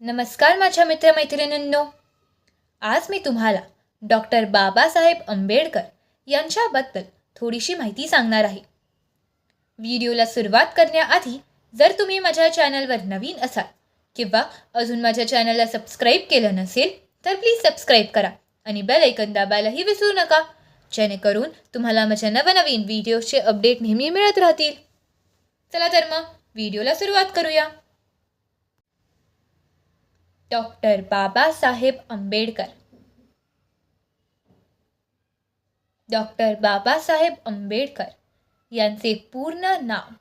नमस्कार माझ्या मित्रमैत्रिणींनो. आज मी तुम्हाला डॉक्टर बाबासाहेब आंबेडकर यांच्याबद्दल थोडीशी माहिती सांगणार आहे. व्हिडिओला सुरुवात करण्याआधी जर तुम्ही माझ्या चॅनलवर नवीन असाल किंवा अजून माझ्या चॅनलला सबस्क्राईब केलं नसेल तर प्लीज सबस्क्राईब करा आणि बेल आयकॉन दाबायलाही विसरू नका, जेणेकरून तुम्हाला माझ्या नवनवीन व्हिडिओचे अपडेट नेहमी मिळत राहतील. चला तर मग व्हिडिओला सुरुवात करूया. डॉक्टर बाबासाहेब आंबेडकर. डॉक्टर बाबासाहेब आंबेडकर यांचे पूर्ण नाव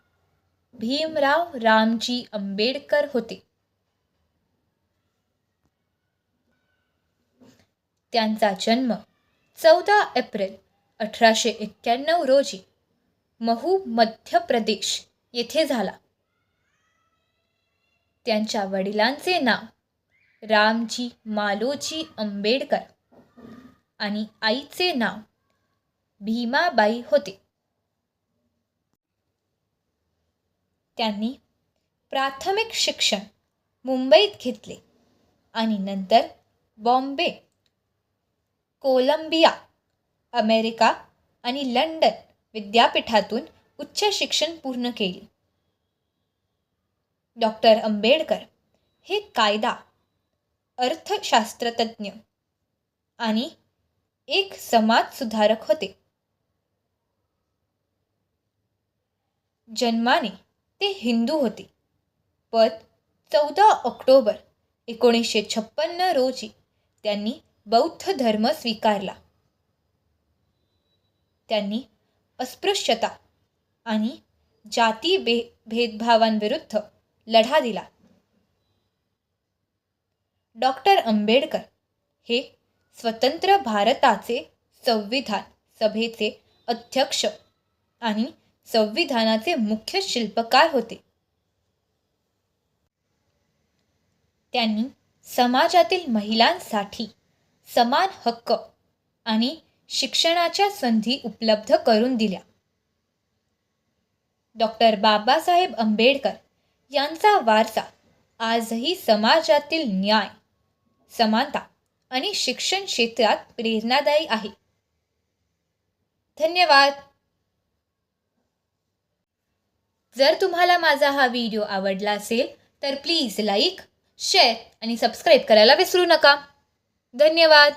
भीमराव रामजी आंबेडकर होते. त्यांचा जन्म 14 एप्रिल 1891 रोजी महू, मध्य प्रदेश येथे झाला. त्यांच्या वडिलांचे नाव रामजी मालोजी आंबेडकर आणि आईचे नाव भीमाबाई होते. त्यांनी प्राथमिक शिक्षण मुंबईत घेतले आणि नंतर बॉम्बे, कोलंबिया, अमेरिका आणि लंडन विद्यापीठातून उच्च शिक्षण पूर्ण केले. डॉक्टर आंबेडकर हे कायदा, अर्थशास्त्रज्ञ आणि एक समाजसुधारक होते. जन्माने ते हिंदू होते, पण 14 ऑक्टोबर 1956 रोजी त्यांनी बौद्ध धर्म स्वीकारला. त्यांनी अस्पृश्यता आणि जाती भेदभावांविरुद्ध लढा दिला. डॉक्टर आंबेडकर हे स्वतंत्र भारताचे संविधान सभेचे अध्यक्ष आणि संविधानाचे मुख्य शिल्पकार होते. त्यांनी समाजातील महिलांसाठी समान हक्क आणि शिक्षणाच्या संधी उपलब्ध करून दिल्या. डॉक्टर बाबासाहेब आंबेडकर यांचा वारसा आजही समाजातील न्याय, समानता आणि शिक्षण क्षेत्रात प्रेरणादायी आहे. धन्यवाद. जर तुम्हाला माझा हा व्हिडिओ आवडला असेल तर प्लीज लाईक, शेअर आणि सबस्क्राईब करायला विसरू नका. धन्यवाद.